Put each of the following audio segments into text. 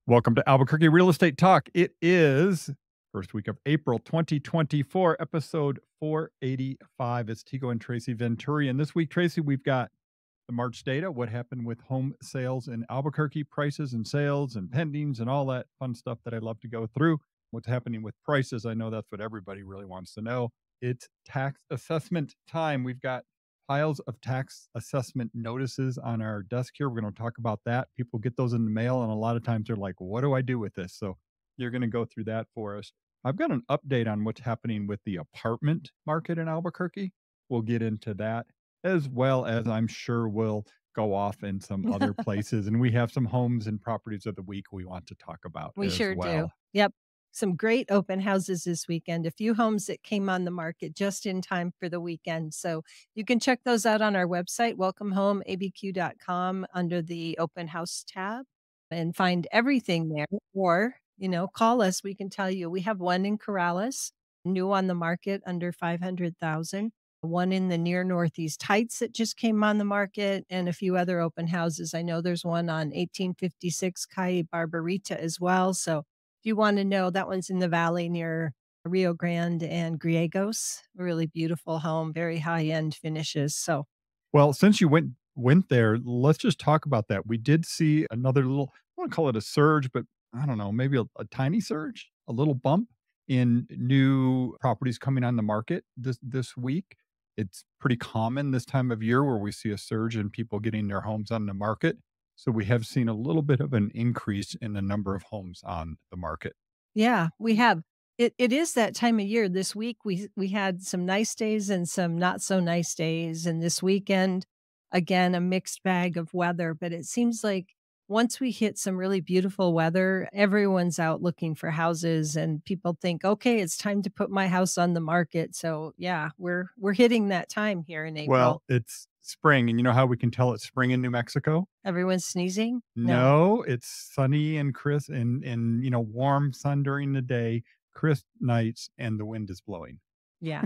Welcome to Albuquerque Real Estate Talk. It is first week of April 2024, episode 485. It's Tego and Tracy Venturi. And this week, Tracy, we've got the March data, what happened with home sales in Albuquerque, prices and sales and pendings and all that fun stuff that I love to go through. What's happening with prices? I know that's what everybody really wants to know. It's tax assessment time. We've got piles of tax assessment notices on our desk here. We're going to talk about that. People get those in the mail, and a lot of times they're like, what do I do with this? So you're going to go through that for us. I've got an update on what's happening with the apartment market in Albuquerque. We'll get into that, as well as I'm sure we'll go off in some other places. And we have some homes and properties of the week we want to talk about We as sure do. well. Yep. Some great open houses this weekend. A few homes that came on the market just in time for the weekend. So you can check those out on our website, welcomehomeabq.com, under the open house tab and find everything there. Or, call us. We can tell you. We have one in Corrales, new on the market under 500,000. One in the near Northeast Heights that just came on the market, and a few other open houses. I know there's one on 1856 Calle Barbarita as well. So if you want to know, that one's in the valley near Rio Grande and Griegos. A really beautiful home, very high end finishes. So Well, since you went there, let's just talk about that. We did see another little, I want to call it a surge, but I don't know, maybe a tiny surge, a little bump in new properties coming on the market this week. It's pretty common this time of year where we see a surge in people getting their homes on the market. So we have seen a little bit of an increase in the number of homes on the market. yeah, we have. It is that time of year. This week we had some nice days and some not so nice days. And this weekend, again, a mixed bag of weather. But it seems like once we hit some really beautiful weather, everyone's out looking for houses and people think, okay, it's time to put my house on the market. So yeah, we're hitting that time here in April. Well, it's spring, and you know how we can tell it's spring in New Mexico? Everyone's sneezing? No. No, it's sunny and crisp and warm sun during the day, crisp nights, and the wind is blowing. Yeah.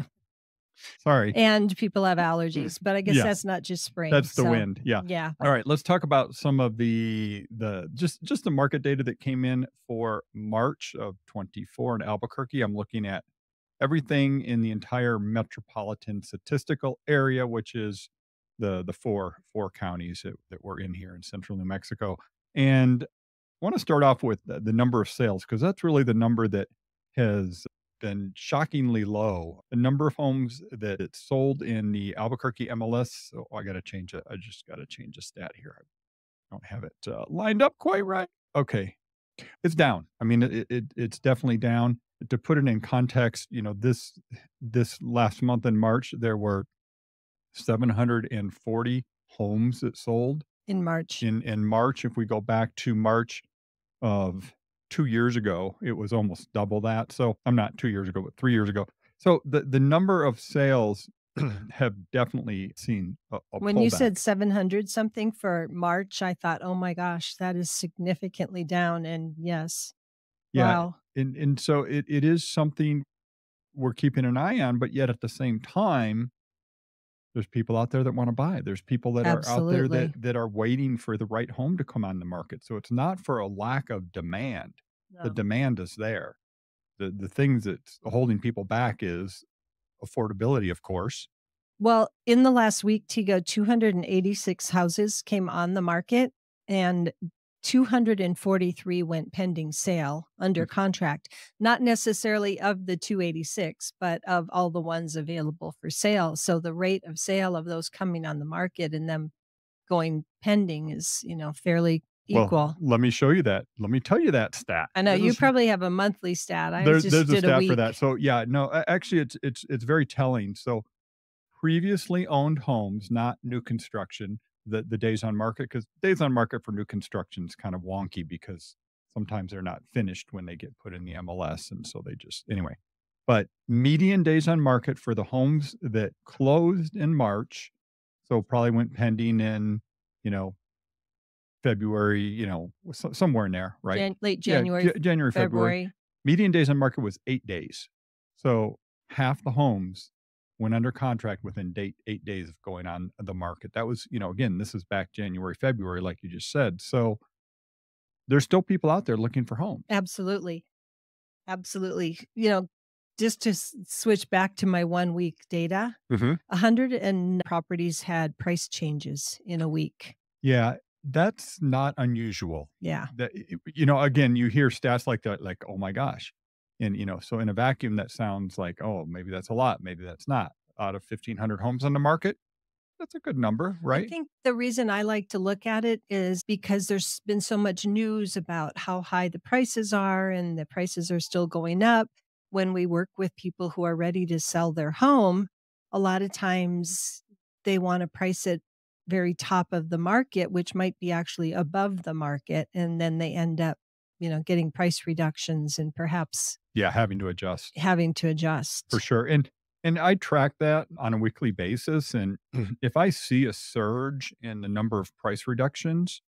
Sorry. And people have allergies, but I guess Yeah, that's not just spring. that's the So wind. Yeah. yeah. All right, let's talk about some of the just the market data that came in for March of 24 in Albuquerque. I'm looking at everything in the entire metropolitan statistical area, which is the four counties that we're in here in central New Mexico. And I want to start off with the number of sales because that's really the number that has been shockingly low. The number of homes that it's sold in the Albuquerque MLS. Oh, I got to change it. I just got to change a stat here. I don't have it lined up quite right. Okay, it's down. I mean, it's definitely down. To put it in context, this last month in March there were 740 homes that sold In March. in March. If we go back to March of 2 years ago, it was almost double that. So I'm not 2 years ago, but 3 years ago. So the number of sales have definitely seen a When you said pullback. 700 something for March, I thought, "Oh my gosh, that is significantly down." And yes. Yeah, Wow. and so it is something we're keeping an eye on, but yet at the same time, there's people out there that wanna buy. There's people that are out there Absolutely. that are waiting for the right home to come on the market. So it's not for a lack of demand. The No. demand is there. The things that's holding people back is affordability, of course. Well, in the last week, Tigo, 286 houses came on the market and 243 went pending sale under Mm, contract, not necessarily of the 286, but of all the ones available for sale. So the rate of sale of those coming on the market and them going pending is, fairly well, equal. let me show you that. Let me tell you that stat. I know This you is probably have a monthly stat. I just there's a did a stat for that. week. So, yeah, no, actually, it's very telling. So previously owned homes, not new construction, the days on market, because days on market for new construction is kind of wonky because sometimes they're not finished when they get put in the MLS, and so they just anyway. But median days on market for the homes that closed in March, so probably went pending in, you know, February, somewhere in there, right? Late Yeah, January, January, February. February. Median days on market was 8 days. So half the homes went under contract within 8 days of going on the market. That was, again, this is back January, February, like you just said. So there's still people out there looking for homes. Absolutely. Absolutely. Just to switch back to my 1 week data, Mhm. 100 and properties had price changes in a week. Yeah, that's not unusual. Yeah. Again, you hear stats like that, like, "Oh my gosh." And, so in a vacuum, that sounds like, "Oh, maybe that's a lot, maybe that's not." Out of 1,500 homes on the market, that's a good number, I right? think the reason I like to look at it is because there's been so much news about how high the prices are, and the prices are still going up. When we work with people who are ready to sell their home, a lot of times they want to price it very top of the market, which might be actually above the market. And then they end up, getting price reductions and perhaps Yeah, having to adjust. having to For adjust. sure, and I track that on a weekly basis, and if I see a surge in the number of price reductions,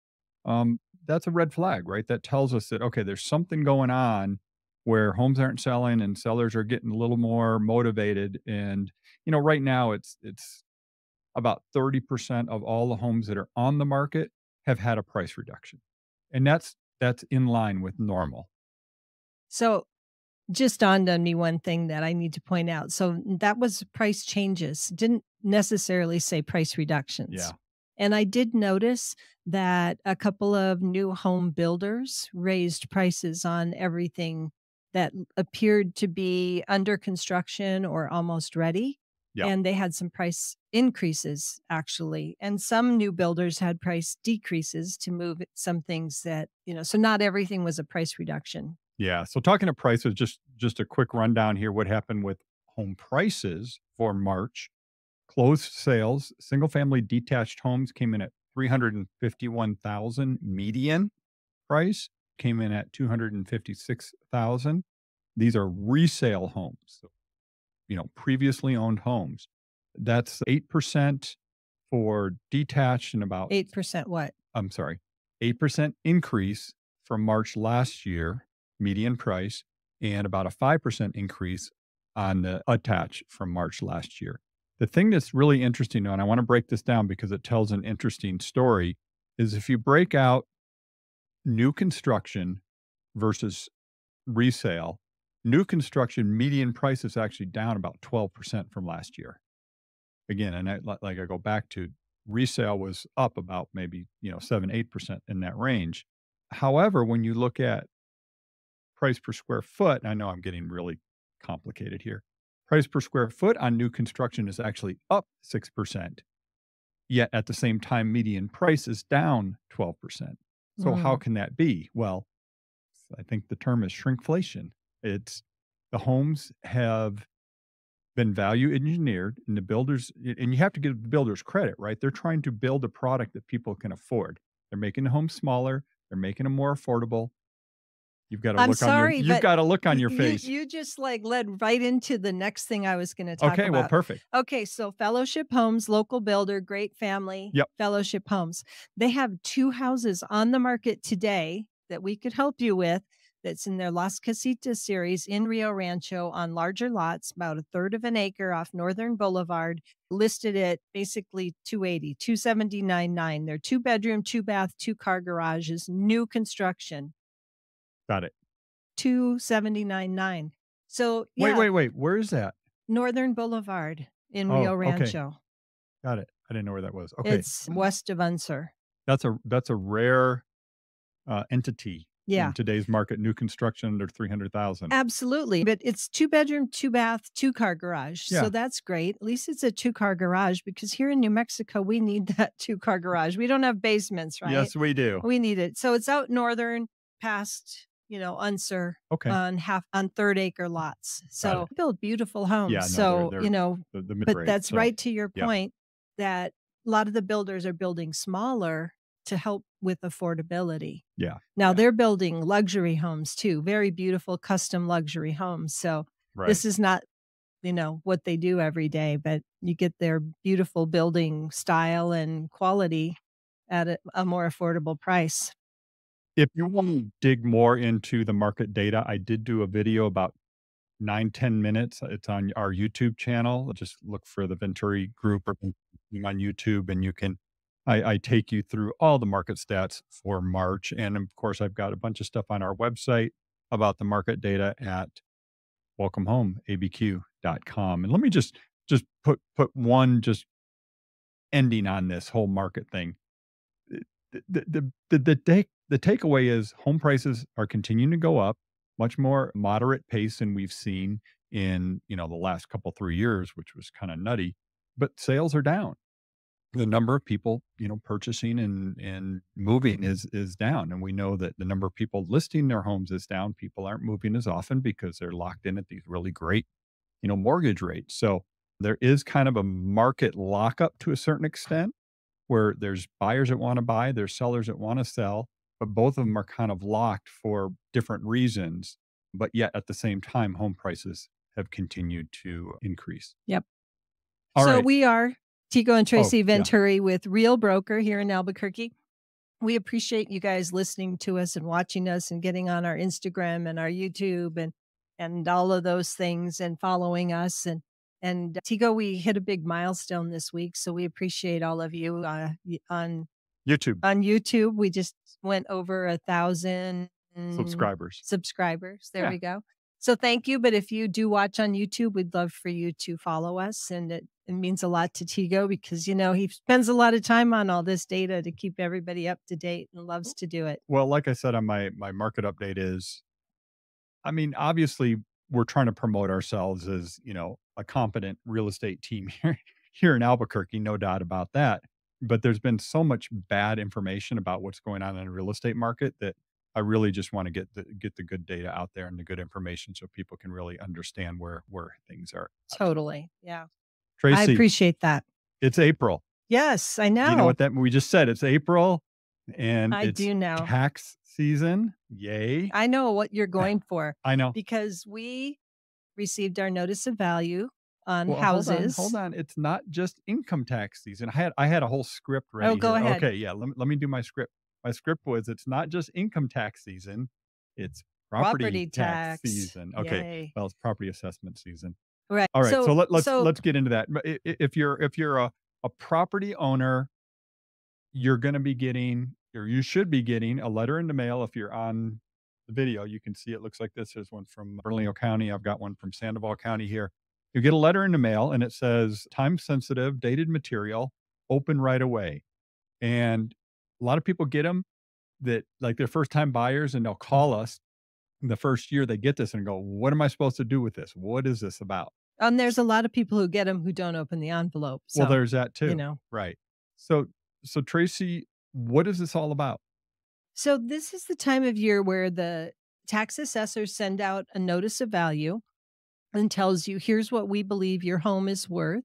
that's a red flag, right? That tells us that, okay, there's something going on where homes aren't selling and sellers are getting a little more motivated, and, right now it's about 30% of all the homes that are on the market have had a price reduction, and that's in line with normal. So just dawned on me one thing that I need to point out. So that was price changes, didn't necessarily say price reductions. Yeah. And I did notice that a couple of new home builders raised prices on everything that appeared to be under construction or almost ready. Yeah. And they had some price increases actually. And some new builders had price decreases to move some things that, so not everything was a price reduction. Yeah. So talking to prices, just a quick rundown here. What happened with home prices for March? Closed sales, single family detached homes came in at 351,000 median price, came in at 256,000. These are resale homes, so, previously owned homes. That's 8% for detached and about 8% what? I'm sorry, 8% increase from March last year, median price, and about a 5% increase on the attach from March last year. The thing that's really interesting, though, and I want to break this down because it tells an interesting story, is if you break out new construction versus resale, new construction median price is actually down about 12% from last year. Again, and I go back to resale was up about maybe, 7, 8% in that range. However, when you look at price per square foot, and I know I'm getting really complicated here. Price per square foot on new construction is actually up 6%. Yet at the same time, median price is down 12%. So how Mm. can that be? Well, I think the term is shrinkflation. It's the homes have been value engineered and the builders and you have to give the builders credit, right? They're trying to build a product that people can afford. They're making the homes smaller, they're making them more affordable. I'm sorry, You've but got a look on y your you face. you just, like, led right into the next thing I was gonna talk Okay, well, about. perfect. Okay, so Fellowship Homes, local builder, great family, Yep. Fellowship Homes. They have 2 houses on the market today that we could help you with that's in their Las Casitas series in Rio Rancho on larger lots, about a third of an acre off Northern Boulevard, listed at basically 280, 279.9. They're 2-bedroom, 2-bath, 2-car garages, new construction. Got it. 279.9. So, Wait, yeah, wait, wait. Where is that? Northern Boulevard in Oh, Rio okay. Rancho. Got it. I didn't know where that was. Okay. It's west of Unser. That's a rare entity in Yeah, today's market. New construction under 300,000. absolutely, but it's 2-bedroom, 2-bath, 2-car garage, so Yeah. that's great. At least it's a 2-car garage because here in New Mexico, we need that 2-car garage. We don't have basements, right? Yes, we do. We need it. So it's out northern past, Unser Okay. on 3rd-acre lots. Got So it. build beautiful homes. Yeah, no, they're So, they're the but mid-range. that's So, right to your yeah, point that a lot of the builders are building smaller to help with affordability. yeah, Now yeah. they're building luxury homes too, very beautiful custom luxury homes. So Right. this is not, what they do every day, but you get their beautiful building style and quality at a more affordable price. If you want to dig more into the market data, I did do a video about 9, 10 minutes. It's on our YouTube channel. Just look for the Venturi group or on YouTube and you can I take you through all the market stats for March. And of course, I've got a bunch of stuff on our website about the market data at welcomehomeabq.com. And let me just put one just ending on this whole market thing. The takeaway is home prices are continuing to go up, much more moderate pace than we've seen in, the last couple 3 years, which was kind of nutty, but sales are down. The number of people, purchasing and moving is down. And we know that the number of people listing their homes is down. People aren't moving as often because they're locked in at these really great, mortgage rates. So there is kind of a market lockup to a certain extent where there's buyers that want to buy, there's sellers that want to sell, but both of them are kind of locked for different reasons. But yet at the same time, home prices have continued to increase. Yep. All so right. we are Tego and Tracy yeah. Venturi with Real Broker here in Albuquerque. We appreciate you guys listening to us and watching us and getting on our Instagram and our YouTube and all of those things and following us. And Tego, we hit a big milestone this week, so we appreciate all of you on YouTube On YouTube. We just went over 1,000 subscribers. There Yeah. we go. So thank you. But if you do watch on YouTube, we'd love for you to follow us. And it means a lot to Tego because, he spends a lot of time on all this data to keep everybody up to date and loves to do it. Well, like I said on my market update is, obviously we're trying to promote ourselves as, a competent real estate team here in Albuquerque, no doubt about that. But there's been so much bad information about what's going on in the real estate market that I really just want to get the good data out there and the good information so people can really understand where things are. Totally. Yeah. Tracy, I appreciate that. It's April. Yes, I know. You know what we just said? It's April and I it's do know. tax season. Yay. I know what you're going for. I know. Because we received our notice of value on Well, houses. Hold on. It's not just income tax season. I had a whole script ready. Oh, go here. ahead. Okay, yeah. Let me do my script. My script was it's not just income tax season, it's property tax season. Okay. Yay. Well, it's property assessment season. Right. All right. So let's get into that. If you're a property owner, you're going to be getting, or you should be getting, a letter in the mail. If you're on the video, you can see it looks like this. There's one from Bernalillo County. I've got one from Sandoval County here. You get a letter in the mail and it says time sensitive, dated material, open right away. And a lot of people get them that like they're first time buyers and they'll call us the first year they get this and go, what am I supposed to do with this? What is this about? And there's a lot of people who get them who don't open the envelope. So, well, there's that too. Right. So Tracy, what is this all about? So this is the time of year where the tax assessors send out a notice of value and tells you, here's what we believe your home is worth.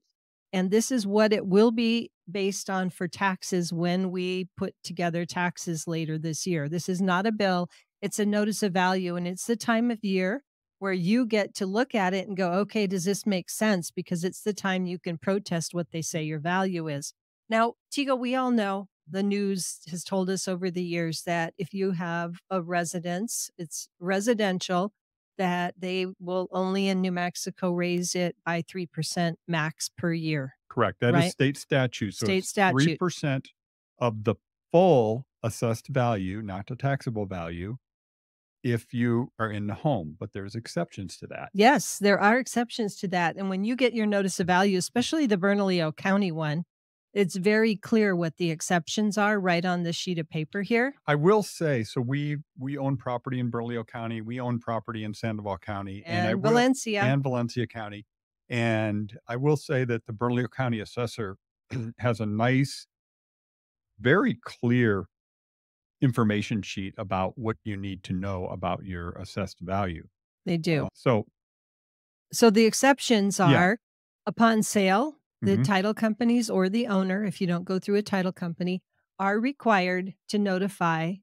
And this is what it will be based on for taxes when we put together taxes later this year. This is not a bill. It's a notice of value. And it's the time of year where you get to look at it and go, okay, does this make sense? Because it's the time you can protest what they say your value is. Now, Tego, we all know the news has told us over the years that if you have a residence, it's residential, that they will only in New Mexico raise it by 3% max per year. Correct. That is state statute. So state statute. 3% of the full assessed value, not the taxable value, if you are in the home. But there's exceptions to that. Yes, there are exceptions to that. And when you get your notice of value, especially the Bernalillo County one, it's very clear what the exceptions are right on the sheet of paper here. I will say, so we own property in Bernalillo County. We own property in Sandoval County. And Valencia. And Valencia County. And I will say that the Bernalillo County assessor has a nice, very clear information sheet about what you need to know about your assessed value. They do. So the exceptions are upon sale, the title companies or the owner, if you don't go through a title company, are required to notify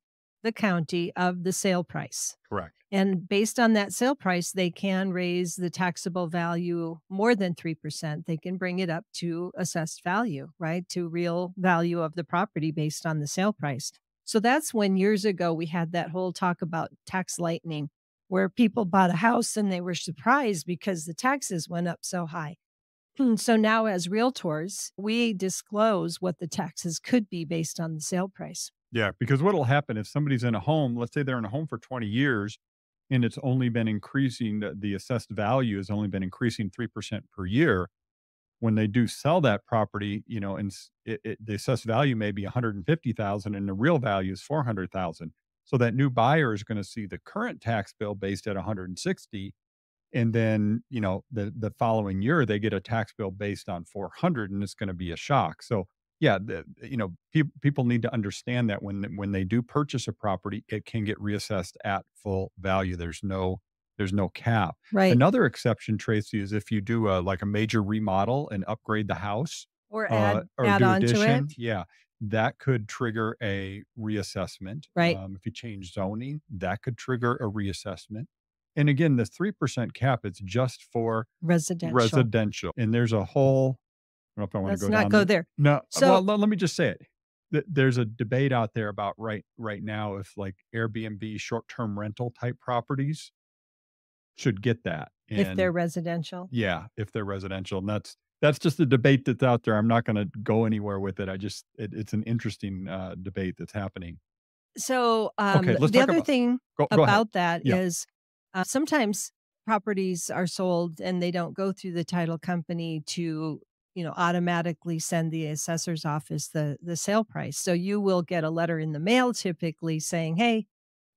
the county of the sale price. Correct. And based on that sale price, they can raise the taxable value more than 3%. They can bring it up to assessed value, right? To real value of the property based on the sale price. So that's when years ago we had that whole talk about tax lightning, where people bought a house and they were surprised because the taxes went up so high. So now as realtors, we disclose what the taxes could be based on the sale price. Yeah, because what'll happen if somebody's in a home, let's say they're in a home for 20 years and it's only been increasing, the assessed value has only been increasing 3% per year. When they do sell that property, and the assessed value may be 150,000 and the real value is 400,000. So that new buyer is going to see the current tax bill based at 160, and then, the following year they get a tax bill based on 400, and it's going to be a shock. So yeah, people need to understand that when they do purchase a property, it can get reassessed at full value. There's no cap. Right. Another exception, Tracy, is if you do like a major remodel and upgrade the house, Or add do on to addition. it. Yeah, that could trigger a reassessment. Right. If you change zoning, that could trigger a reassessment. And again, the 3% cap, it's just for residential. And there's a whole, I don't know if I want Let's to go not down go the- there. No, So- well, let me just say it. There's a debate out there about right now if like Airbnb short-term rental type properties should get that. If they're And residential. yeah, if they're residential. And that's just a debate that's out there. I'm not going to go anywhere with it. It's an interesting debate that's happening. So Okay, let's the talk other about. thing Go ahead. about that Yeah. is sometimes properties are sold and they don't go through the title company to automatically send the assessor's office the sale price. So you will get a letter in the mail typically saying, hey,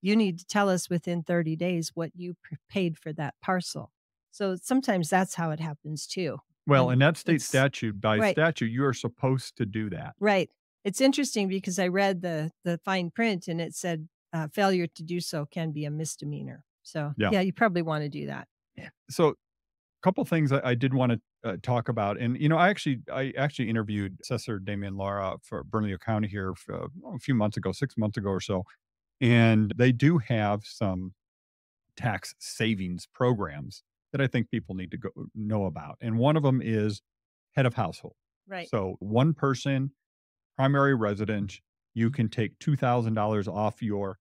you need to tell us within 30 days what you paid for that parcel. So sometimes that's how it happens too. Well, And in that state it's- statute, by right. statute, you are supposed to do that. Right. It's interesting because I read the fine print and it said failure to do so can be a misdemeanor. So Yeah. yeah, you probably want to do that. So, a couple things I did want to talk about, and I actually interviewed Assessor Damian Lara for Bernalillo County here for, a few months ago, 6 months ago or so, and they do have some tax savings programs that I think people need to know about, and one of them is head of household. Right. So, one person, primary resident, you can take $2,000 off your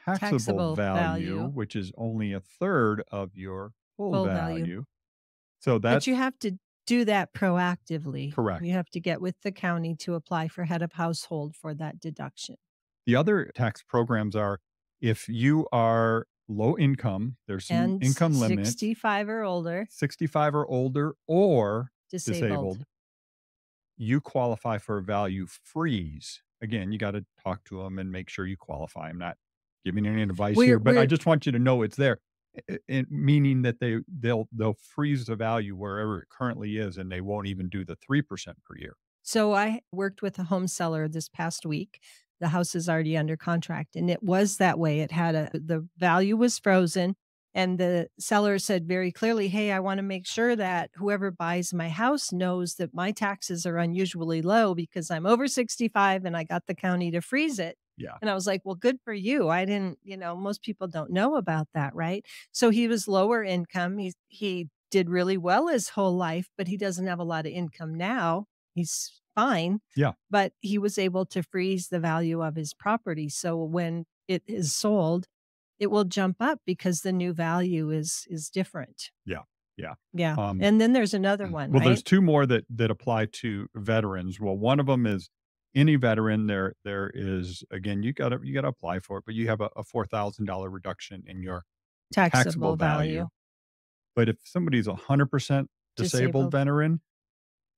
taxable value, which is only a third of your full value. So But that's you have to do that proactively. correct. You have to get with the county to apply for head of household for that deduction. The other tax programs are if you are low income, there's some And income limits, 65 or older, 65 or older, or disabled. you qualify for a value freeze. Again, you got to talk to them and make sure you qualify. I'm not giving any advice here, but I just want you to know it's there. Meaning that they'll freeze the value wherever it currently is, and they won't even do the 3% per year. So I worked with a home seller this past week. The house is already under contract, and it was that way. It had the value was frozen, and the seller said very clearly, "Hey, I want to make sure that whoever buys my house knows that my taxes are unusually low because I'm over 65 and I got the county to freeze it." Yeah. And I was like, "Well, good for you. I didn't, most people don't know about that, right?" So he was lower income. He did really well his whole life, but he doesn't have a lot of income now. He's fine. Yeah. But he was able to freeze the value of his property. So when it is sold, it will jump up because the new value is different. Yeah. Yeah. Yeah. And then there's another one, Well, right? there's two more that apply to veterans. Well, one of them is any veteran. There is, again, you gotta apply for it, but you have a $4,000 reduction in your taxable value. But if somebody's 100% disabled veteran,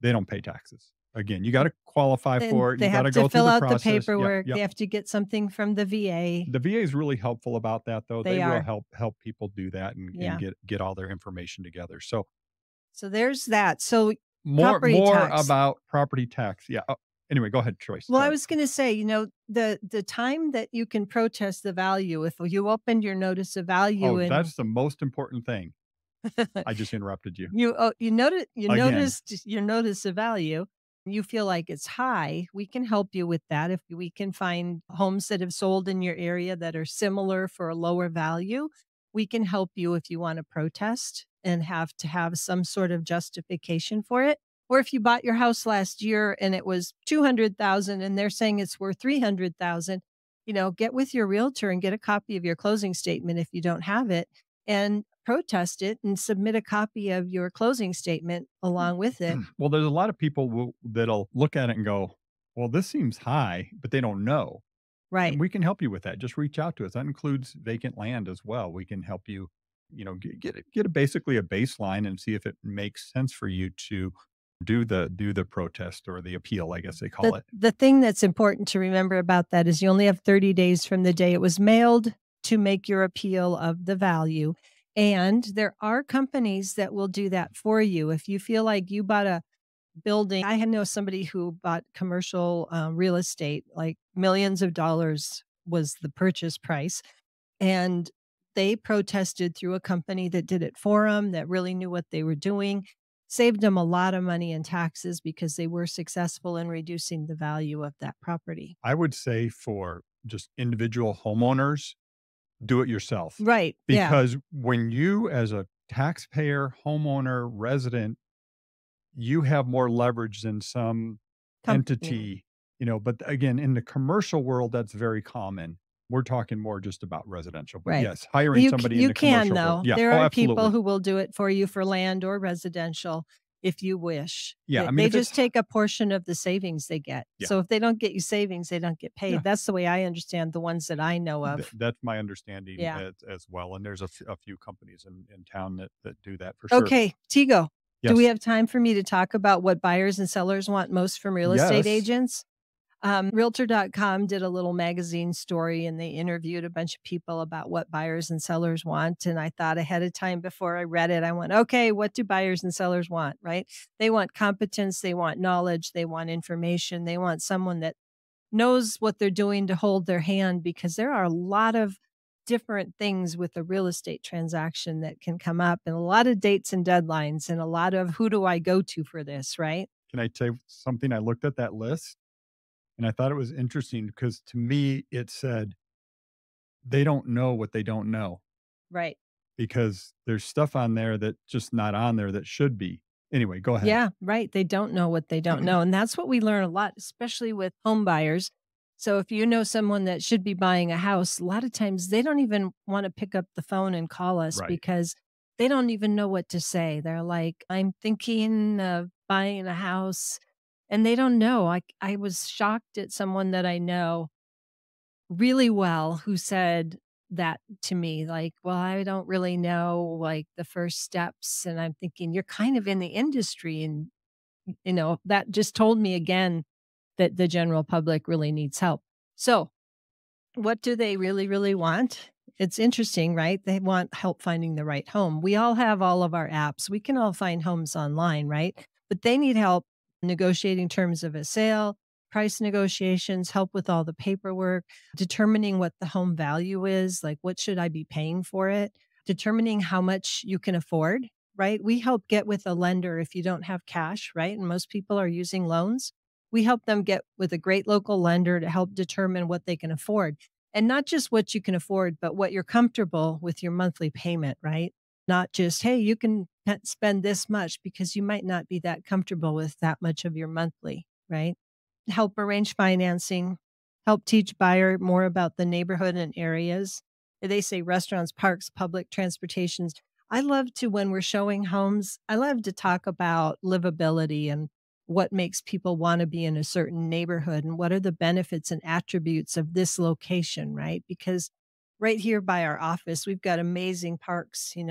they don't pay taxes. Again, you got to qualify for it. They You got have to go to fill through the out the process. Yeah, paperwork. yeah. They have to get something from the VA. The VA is really helpful about that, though. They will are. help people do that and get all their information together. So there's that. So more tax. about property tax. Yeah. Anyway, go ahead, Joyce. Well, I was going to say, the time that you can protest the value, if you opened your notice of value, that's the most important thing. I just interrupted you. You noticed your notice of value. You feel like it's high. We can help you with that. If we can find homes that have sold in your area that are similar for a lower value, we can help you if you want to protest and have to have some sort of justification for it. Or if you bought your house last year and it was $200,000 and they're saying it's worth $300,000, get with your realtor and get a copy of your closing statement if you don't have it, and protest it and submit a copy of your closing statement along with it. Well, there's a lot of people that'll look at it and go, well, this seems high, but they don't know. Right. And we can help you with that. Just reach out to us. That includes vacant land as well. We can help you, get basically a baseline and see if it makes sense for you to do the protest or the appeal, I guess they call it. The thing that's important to remember about that is you only have 30 days from the day it was mailed to make your appeal of the value. And there are companies that will do that for you. If you feel like you bought a building, I know somebody who bought commercial real estate, like millions of dollars was the purchase price. And they protested through a company that did it for them, that really knew what they were doing, saved them a lot of money in taxes because they were successful in reducing the value of that property. I would say for just individual homeowners, do it yourself. Right. Yeah. Because when you, as a taxpayer, homeowner, resident, you have more leverage than some Yeah. entity, but again, in the commercial world, that's very common. We're talking more just about residential, but Right. yes, hiring somebody in You the can commercial world. though. Yeah. There Oh, are people absolutely. who will do it for you for land or residential if you wish. Yeah. I mean, They if it's, just take a portion of the savings they get. yeah, So if they don't get you savings, they don't get yeah, paid. That's the way I understand the ones that I know of. that's my understanding Yeah. as well. And there's a few companies in town that do that for sure. Okay, Tigo, do we Yes. have time for me to talk about what buyers and sellers want most from real estate Yes. agents? Realtor.com did a little magazine story and they interviewed a bunch of people about what buyers and sellers want. And I thought ahead of time before I read it, I went, okay, what do buyers and sellers want, right? They want competence, they want knowledge, they want information, they want someone that knows what they're doing to hold their hand because there are a lot of different things with a real estate transaction that can come up and a lot of dates and deadlines and a lot of who do I go to for this, right? Can I tell you something? I looked at that list and I thought it was interesting because to me, it said they don't know what they don't know Right. because there's stuff on there that's just not on there that should be. Anyway, go ahead. Yeah, right. They don't know what they don't know. And that's what we learn a lot, especially with home buyers. So if you know someone that should be buying a house, a lot of times they don't even want to pick up the phone and call us Right. because they don't even know what to say. They're like, I'm thinking of buying a house and they don't know. I was shocked at someone that I know really well who said that to me like, well, I don't really know like the first steps and I'm thinking you're kind of in the industry and that just told me again that the general public really needs help. So, what do they really really want? It's interesting, right? They want help finding the right home. We all have all of our apps. We can all find homes online, right? But they need help negotiating terms of a sale, price negotiations, help with all the paperwork, determining what the home value is, like what should I be paying for it, determining how much you can afford, right? We help get with a lender if you don't have cash, right? And most people are using loans. We help them get with a great local lender to help determine what they can afford. And not just what you can afford, but what you're comfortable with your monthly payment, right? Not just, hey, you can spend this much because you might not be that comfortable with that much of your monthly, right? Help arrange financing, help teach buyer more about the neighborhood and areas. They say restaurants, parks, public transportations. I love to, when we're showing homes, I love to talk about livability and what makes people want to be in a certain neighborhood and what are the benefits and attributes of this location, right? Because right here by our office, we've got amazing parks, the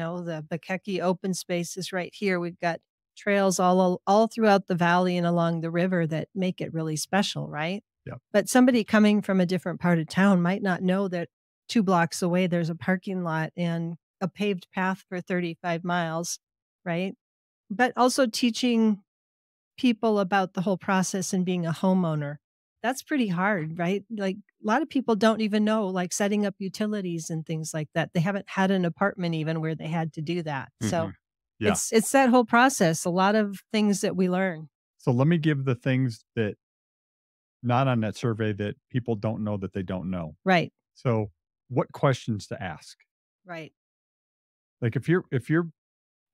Albuquerque open space is right here. We've got trails all throughout the valley and along the river that make it really special, right? Yeah. But somebody coming from a different part of town might not know that 2 blocks away there's a parking lot and a paved path for 35 miles, right? But also teaching people about the whole process and being a homeowner. That's pretty hard, right? Like a lot of people don't even know, like setting up utilities and things like that. They haven't had an apartment even where they had to do that. So Mhm. Yeah. it's that whole process, a lot of things that we learn. So let me give the things that not on that survey that people don't know that they don't know. Right, So what questions to ask? right. Like if you're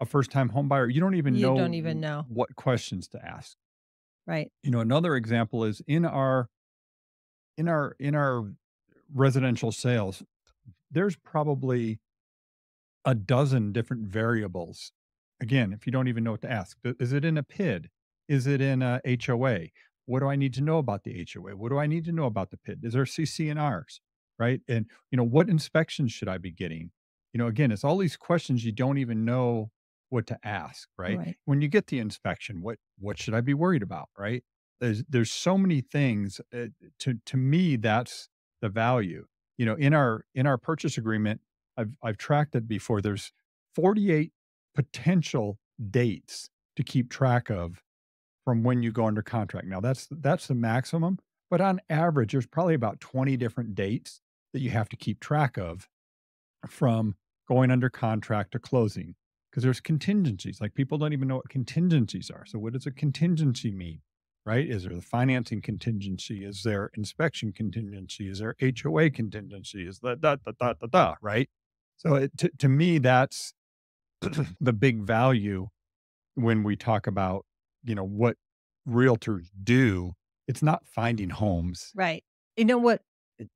a first time home buyer, you don't even You know don't even know. what questions to ask. Right, Another example is in our residential sales, there's probably a dozen different variables. Again, if you don't even know what to ask, is it in a PID? Is it in a HOA? What do I need to know about the HOA? What do I need to know about the PID? Is there CC&Rs, right? And, what inspections should I be getting? Again, it's all these questions you don't even know what to ask, right? Right. When you get the inspection, what should I be worried about, right? There's so many things. To me, that's the value. In our purchase agreement, I've tracked it before. There's 48 potential dates to keep track of from when you go under contract. Now that's the maximum, but on average, there's probably about 20 different dates that you have to keep track of from going under contract to closing. Because there's contingencies. Like, people don't even know what contingencies are. So what does a contingency mean? Right? Is there the financing contingency? Is there inspection contingency? Is there HOA contingency? Is that right? So to me, that's the big value when we talk about, what realtors do. It's not finding homes. Right. You know what?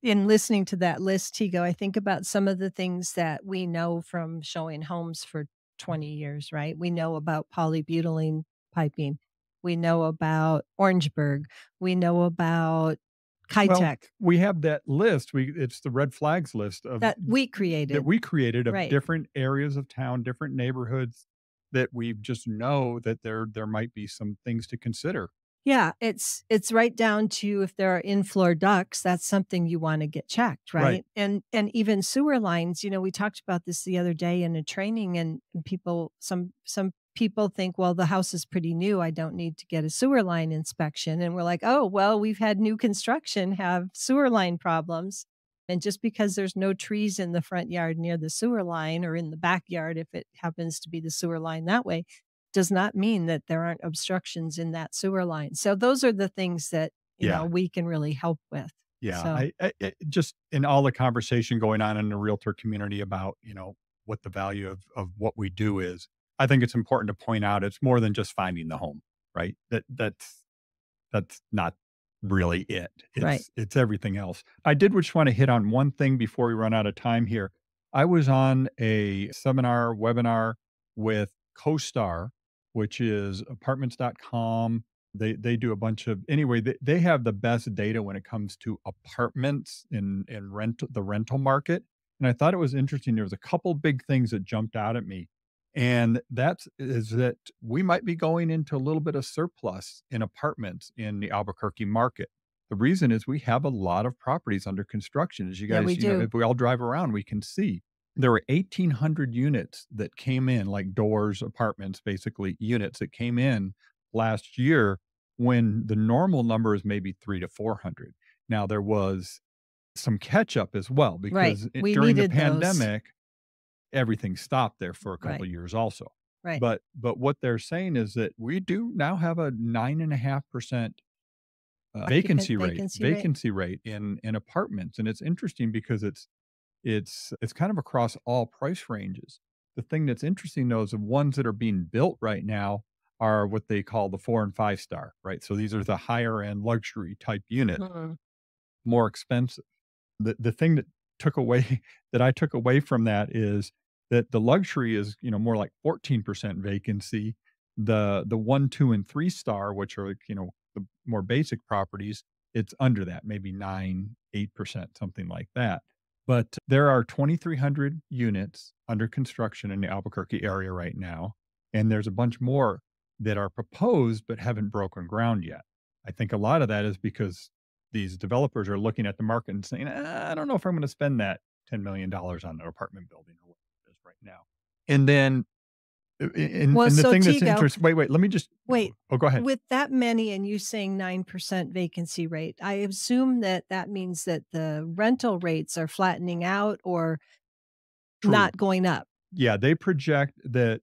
In listening to that list, Tigo, I think about some of the things that we know from showing homes for 20 years, right? We know about polybutylene piping. We know about Orangeburg. We know about Well, Kitech we have that list. It's the red flags list that we that created. we created of Right. different areas of town, different neighborhoods that we just know that there might be some things to consider. Yeah, it's right down to if there are in-floor ducts, that's something you wanna get checked, Right. right? And even sewer lines, we talked about this the other day in a training, and some people think, "Well, the house is pretty new, I don't need to get a sewer line inspection," and we're like, "Oh, well, we've had new construction have sewer line problems, and just because there's no trees in the front yard near the sewer line or in the backyard, if it happens to be the sewer line that way, does not mean that there aren't obstructions in that sewer line." So those are the things that, Yeah. we can really help with. Yeah. So, I just in all the conversation going on in the realtor community about, what the value of what we do is, I think it's important to point out it's more than just finding the home, right? That's not really it. right. It's everything else. I did just want to hit on one thing before we run out of time here. I was on a seminar webinar with CoStar, which is apartments.com. They do a bunch of anyway, they have the best data when it comes to apartments in the rental market. And I thought it was interesting. There was a couple big things that jumped out at me. And that we might be going into a little bit of surplus in apartments in the Albuquerque market. The reason is we have a lot of properties under construction. As you Yeah, we guys, do. if we all drive around, we can see there were 1,800 units that came in, like doors, apartments, basically units that came in last year when the normal number is maybe 3 to 400. Now, there was some catch up as well Right. because We during the needed those. pandemic, everything stopped there for a couple Right. of years also. Right. But what they're saying is that we do now have a 9.5% Occupant vacancy rate vacancy rate. vacancy rate in apartments, and it's interesting because it's kind of across all price ranges. The thing that's interesting though is the ones that are being built right now are what they call the 4 and 5 star, right? So these are the higher end luxury type units, Mhm. more expensive. The thing that took away that I took away from that is that the luxury is, more like 14% vacancy. The 1, 2, and 3 star, which are like, the more basic properties, it's under that, maybe 9, 8%, something like that. But there are 2,300 units under construction in the Albuquerque area right now, and there's a bunch more that are proposed but haven't broken ground yet. I think a lot of that is because these developers are looking at the market and saying, I don't know if I'm going to spend that $10 million on an apartment building or what it is right now. And then, Well, and the so thing that's Tigo, interesting, wait, let me just, wait, oh, go ahead. with that many and you saying 9% vacancy rate, I assume that that means that the rental rates are flattening out or True. not going up. Yeah. They project that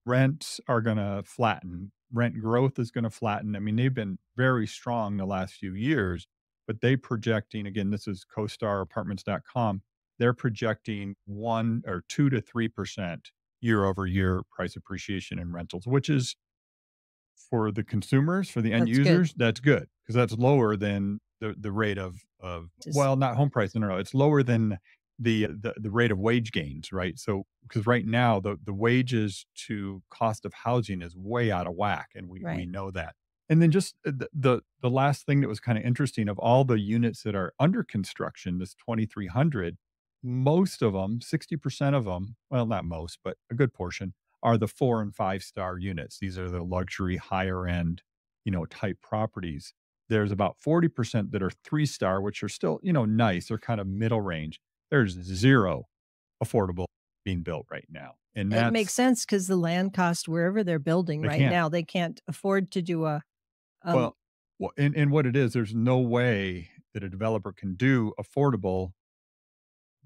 rents are going to flatten. Rent growth is going to flatten. I mean, they've been very strong the last few years, but they projecting, again, this is CoStarApartments.com. They're projecting 1 or 2 to 3% year over year price appreciation in rentals, which is for the consumers, for the end That's good. users, that's good because that's lower than the rate of Just well, not home price. No, no, no. It's lower than the rate of wage gains, right? So because right now the wages to cost of housing is way out of whack, and we Right. know that. And then just the last thing that was kind of interesting of all the units that are under construction, this 2,300, most of them, 60% of them, well, not most, but a good portion are the 4 and 5 star units. These are the luxury higher end, type properties. There's about 40% that are 3 star, which are still, nice. They're kind of middle range. There's 0 affordable being built right now, and It makes that's sense because the land cost wherever they're building they right can't. now, they can't afford to do a Well and what it is, there's no way that a developer can do affordable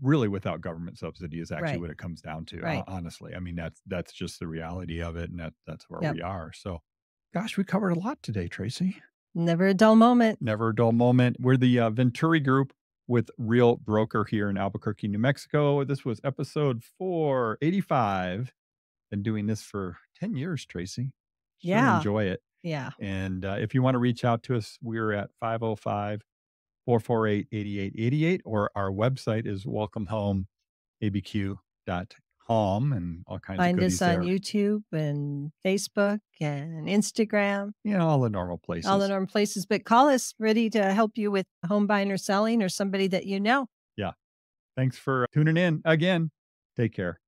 really without government subsidy is actually right, what it comes down to, right. honestly. I mean, that's just the reality of it, and that's where Yep. we are. So, gosh, we covered a lot today, Tracy. Never a dull moment. Never a dull moment. We're the Venturi Group with Real Broker here in Albuquerque, New Mexico. This was episode 485. Been doing this for 10 years, Tracy. Sure Yeah. enjoy it. Yeah. And if you want to reach out to us, we're at 505-448-8888, or our website is welcomehomeabq.com, and all kinds of Find us goodies on there. YouTube and Facebook and Instagram, All the normal all the places. normal places. But call us ready to help you with home buying or selling or somebody that you know. Yeah. Thanks for tuning in again. Take care.